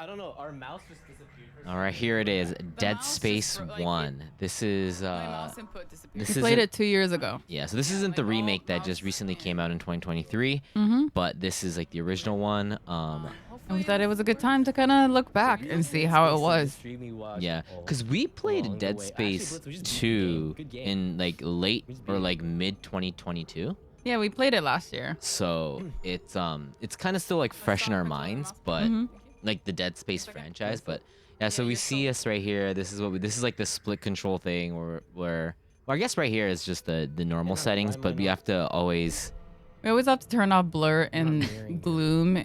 I don't know. Our mouse just disappeared. All right, here it is. Dead Space 1. This is We played it 2 years ago. Yeah, so this isn't the remake that just recently came out in 2023, but this is like the original one. And we thought it was a good time to kind of look back and see how it was. Yeah, because we played Dead Space 2 in like late or like mid 2022. Yeah, we played it last year. So it's kind of still like fresh in our minds, but like the Dead Space franchise. But yeah, so we see us right here. This is this is like the split control thing, where well, I guess right here is just the normal settings, but we have to always. We always have to turn off blur and gloom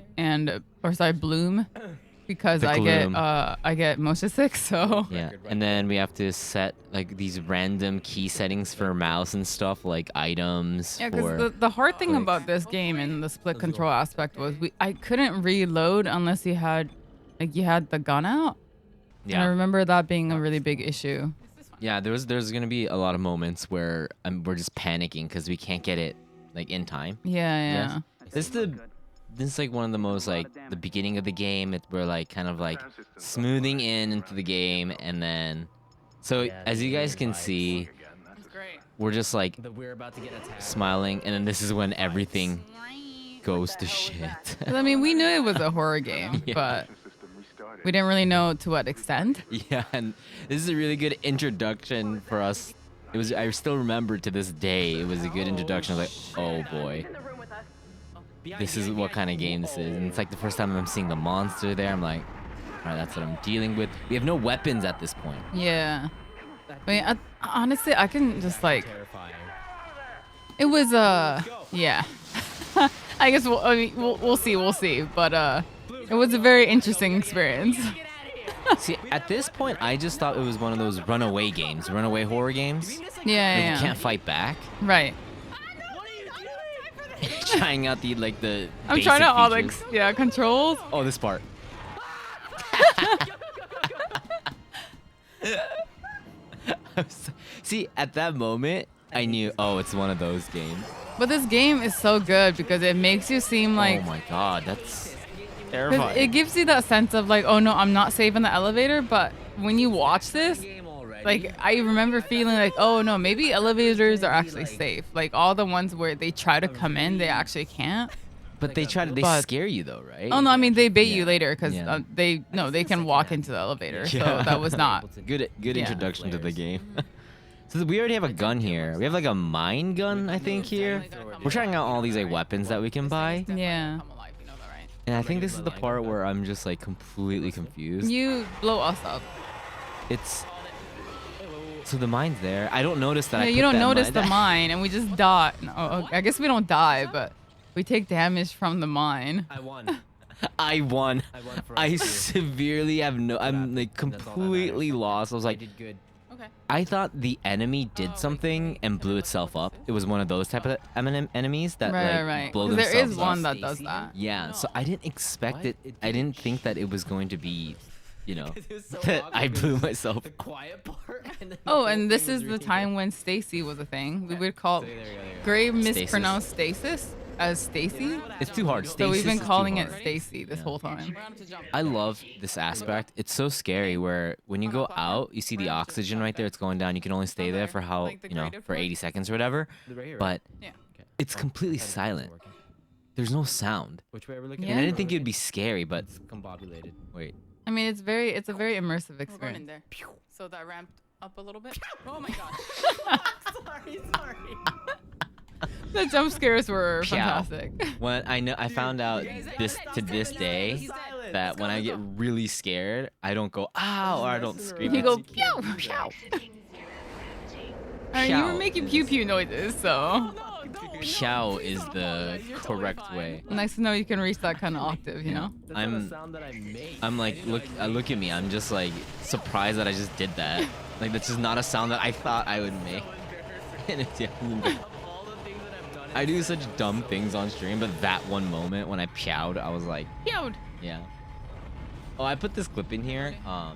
bloom, because I get motion sick. So yeah, and then we have to set like these random key settings for mouse and stuff, like items. Yeah, because the hard thing about this game and the split control aspect was I couldn't reload unless you had the gun out. Yeah, and I remember that being a really big issue. Yeah, there's gonna be a lot of moments where we're just panicking because we can't get it like in time. Yeah. Yes. This is like one of the most like the beginning of the game. We're like kind of like smoothing into the game, and then so as you guys can see, we're just like smiling, and then this is when everything goes to shit. I mean, we knew it was a horror game, but we didn't really know to what extent. Yeah, and this is a really good introduction for us. I still remember to this day, it was a good introduction. I was like, oh boy. This is what kind of game this is. And it's like the first time I'm seeing the monster there. I'm like, all right, that's what I'm dealing with. We have no weapons at this point. Yeah. I mean, honestly, I can just like... It was, yeah. I guess we'll see. But it was a very interesting experience. See, at this point, I just thought it was one of those runaway horror games. Yeah. You can't fight back. Right. Trying out the I'm trying out all the controls. Oh, this part. See, at that moment, I knew, oh, it's one of those games. But this game is so good because it makes you seem like... Oh my god, that's terrifying. It gives you that sense of like, oh no, I'm not safe in the elevator, but when you watch this, like, I remember feeling like, oh no, maybe elevators are actually safe. Like all the ones where they try to come in, they actually can't. But they scare you though, right? Oh no, I mean they bait you later because they can walk into the elevator. So that was not good introduction to the game. So we already have a gun here. We have like a mine gun, I think, here. We're trying out all these like weapons that we can buy. Yeah. And I think this is the part where I'm just like completely confused. You blow us up. So the mine's there. I don't notice that. Yeah, you don't notice the mine, and we just die. No, I guess we don't die, but we take damage from the mine. I won. I severely have I'm like completely lost. I was like, I thought the enemy did something and blew itself up. It was one of those type of enemies that like blow themselves up. There is one that does that. Yeah, so I didn't expect it. I didn't think that it was going to be, that I blew myself. The quiet part. Oh, and this is the time when Stacy was a thing. We would call Gray mispronounced stasis as Stacy. It's too hard. So we've been calling it Stacy this whole time. I love this aspect. It's so scary where when you go out, you see the oxygen right there. It's going down. You can only stay there for for 80 seconds or whatever. But it's completely silent. There's no sound. Which way are we looking? And I didn't think it'd be scary, but it's combobulated. Wait. I mean, it's a very immersive experience. In there. So that ramped up a little bit. Oh my god. Sorry. The jump scares were fantastic. When I found out to this day that when I get really scared, I don't go ow or I don't scream. You go pew pew. You were making pew pew noises, so. Pyow is the correct way. Nice to know you can reach that kind of octave, I'm like, look at me. I'm just like surprised that I just did that. Like that's just not a sound that I thought I would make. I do such dumb things on stream, but that one moment when I pyowed, I was like, pyowed. Yeah. Oh, I put this clip in here. Oh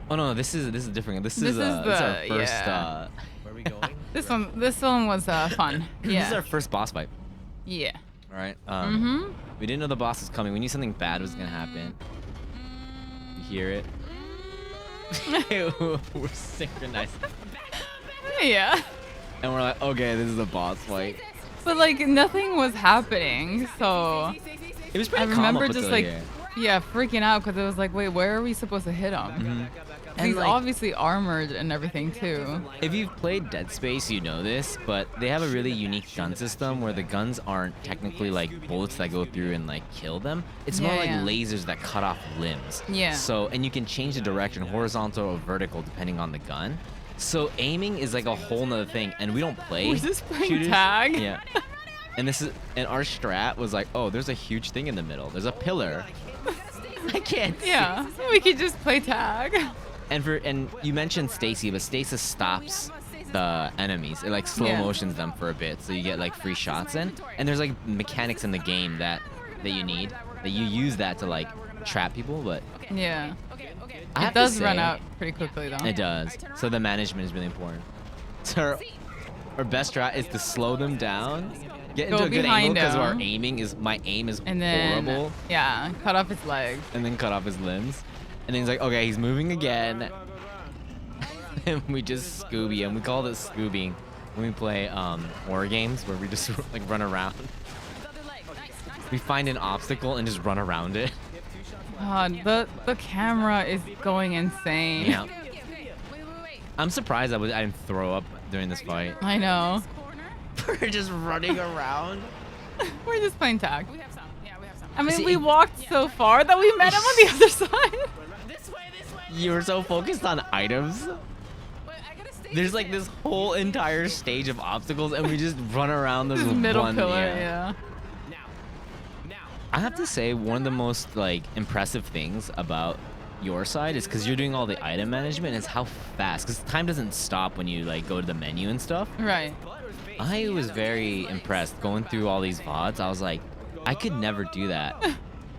no, this is different. This is our first. Where are we going? This one was fun. Yeah. This is our first boss fight. Yeah. All right. We didn't know the boss was coming. We knew something bad was gonna happen. You hear it? We're synchronized. Yeah. And we're like, okay, this is a boss fight. But like nothing was happening, so It was pretty I calm remember up just until like, here. yeah, freaking out because it was like, wait, where are we supposed to hit him? And He's like, obviously armored and everything too. if you've played Dead Space, you know this, but they have a really unique gun system where the guns aren't technically like bullets that go through and like kill them. It's more like lasers that cut off limbs. Yeah. So, and you can change the direction, horizontal or vertical, depending on the gun. So aiming is like a whole nother thing, and we don't play. We're just playing shooters. tag. Yeah. And our strat was like, oh, there's a huge thing in the middle. There's a pillar. I can't see. Yeah, we could just play tag. And you mentioned Stacy, but stasis stops the enemies. It like slow motions them for a bit, so you get like free shots in. And there's like mechanics in the game that you need, that you use that to like trap people. But yeah, I it does run out pretty quickly though. It does. So the management is really important. So our best strat is to slow them down, get into a good angle because our my aim is and then, horrible. Yeah, cut off his legs. And then cut off his limbs. And then he's like, okay, he's moving again. And we just Scooby him. We call it Scoobing when we play horror games where we just like run around. We find an obstacle and just run around it. God, the camera is going insane. Yeah. I'm surprised I didn't throw up during this fight. I know. We're just running around. We're just playing tag. I mean, we walked so far that we met him on the other side. You were so focused on items. There's like this whole entire stage of obstacles, and we just run around this middle one, pillar. Yeah. I have to say, one of the most like impressive things about your side is because you're doing all the item management, is how fast. Because time doesn't stop when you like go to the menu and stuff. Right. I was very impressed going through all these VODs. I was like, I could never do that.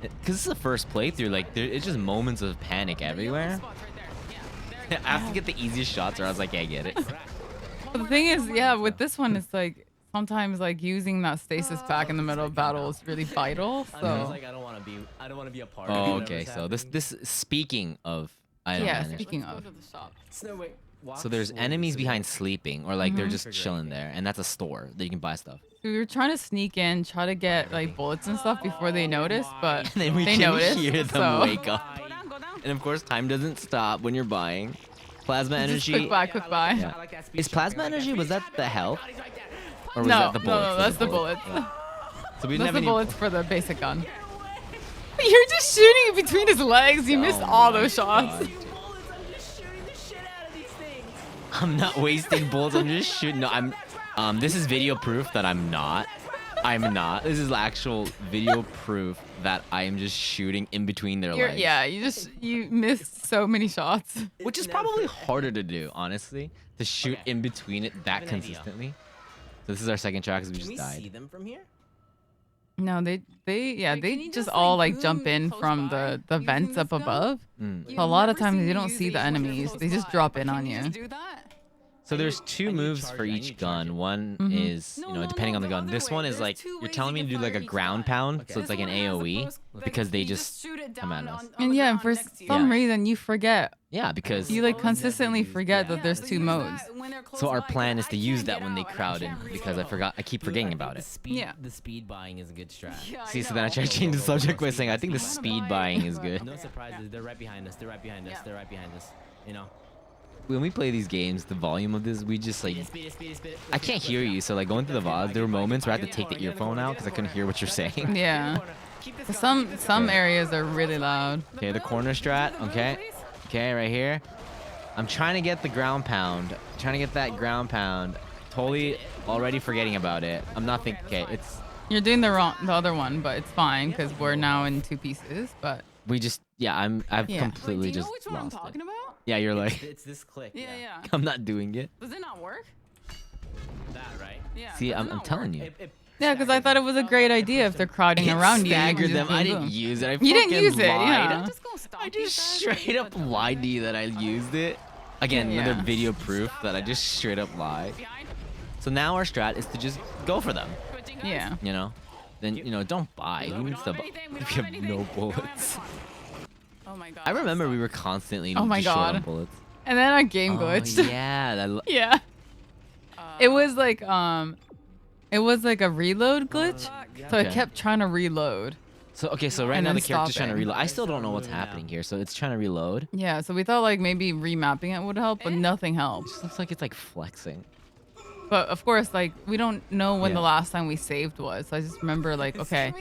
Because it's the first playthrough, like it's just moments of panic everywhere. I have to get the easiest shots, or I was like, yeah, I get it. But the thing is, yeah, with this one, it's like sometimes like using that stasis pack in the middle of battle is really vital. So I don't want to be a part oh, of it. okay. So this speaking of item management. speaking of. So there's enemies behind sleeping, or like they're just chilling there, and that's a store that you can buy stuff. We were trying to sneak in, try to get like bullets and stuff before they notice, but And then we they can noticed. hear them So wake up. And of course, time doesn't stop when you're buying. Plasma just energy. quick buy, quick buy. Yeah. Is plasma energy? Was that the health? Or was No, that the bullets? no, that's the bullets. So we didn't That's have the any. bullets for the basic gun. You're just shooting it between his legs. You missed all those shots. I'm not wasting bullets. I'm just shooting. No, I'm. This is video proof that I'm not. I'm not. This is actual video proof that I am just shooting in between their legs. Yeah, you missed so many shots. Which is probably harder to do, honestly, to shoot in between it that consistently. So this is our second try because we just died. see them from here? No, they just all like jump in from the vents up above. Mm. So a lot of times you don't see the enemies. They just drop in on you. So there's two moves for each gun. One is, depending on the gun. This one is like, you're telling me to do like a ground pound, so it's like an AoE, because they just come at us. And yeah, and for some reason you forget. Yeah, because You like consistently forget that there's two modes. so our plan is to use that when they crowd in, because I keep forgetting about it. Yeah. The speed buying is a good strat. See, so then I try to change the subject by saying I think the speed buying is good. No surprises. They're right behind us. They're right behind us. They're right behind us. You know. When we play these games, the volume of this, we just like, I can't hear you, so like going through the VODs, there were moments where I had to take the earphone out because I couldn't hear what you're saying. Yeah. Some areas are really loud. Okay, the corner strat, okay, right here. I'm trying to get the ground pound, trying to get that ground pound, totally already forgetting about it. I'm not thinking, okay, it's... You're doing the other one, but it's fine because we're now in two pieces, but... We just, I've completely just lost it. Yeah, you're like, It's this click. Yeah. I'm not doing it. Does it not work? That right. Yeah. See, I'm telling you. Yeah, because I thought it was a great idea if they're crowding around you. Staggered just them. boom, I boom. didn't use it. You didn't fucking use it, lied. yeah. I just straight up lied to you that I used it. Again, another video proof that I just straight up lied. So now our strat is to just go for them. Yeah. Then don't buy. Who needs to buy? We have no bullets. Oh my god. I remember we were constantly Oh my just short on God. bullets. And then our game glitched. Yeah. Yeah. It was like a reload glitch. So I Okay. kept trying to reload. So right And now then the character's trying to stopping. reload. I still don't know what's happening here, so it's trying to reload. Yeah, so we thought like maybe remapping it would help, but nothing It helps. just looks like it's like flexing. But of course, like we don't know when Yeah. the last time we saved was. So I just remember like, okay,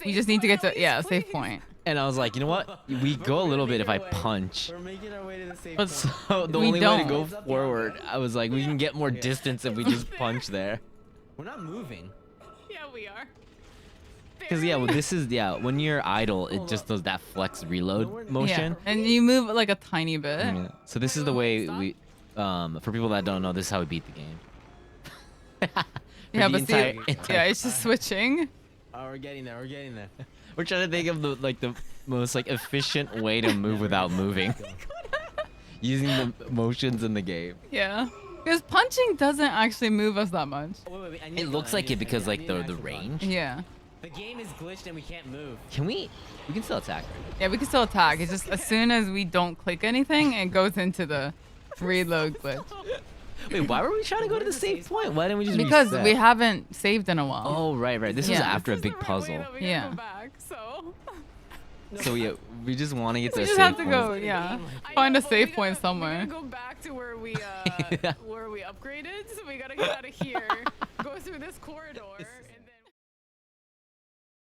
we just need to get to save point. And I was like, you know what? We go a little bit if I punch. We're making our way to the safe But point. so the We only way to don't. go forward, I was like, we can get more distance if we just punch there. We're not moving. Yeah, we are. Because when you're idle, it just does that flex reload motion. Yeah, and you move like a tiny bit. Yeah. So this is the way we, for people that don't know, this is how we beat the game. Yeah, the but entire- yeah, it's just switching. Oh, we're getting there. We're getting there. We're trying to think of the most like efficient way to move without moving, using the motions in the game. Yeah, because punching doesn't actually move us that much. Wait, I need It a looks gun, I like need it a because gun, I like need an the actual gun. range. Yeah. The game is glitched and we can't move. Can we? We can still attack. Right? Yeah, we can still attack. It's just as soon as we don't click anything, it goes into the reload glitch. Wait, why were we trying to go to the save point? Why didn't we just Because reset? we haven't saved in a while. Oh, right. This was Yeah. after a big puzzle. Yeah. So yeah, we just want to get to We a just save have to point. go, yeah. Find a save point somewhere. Go back to where we upgraded, so we gotta get out of here, go through this corridor.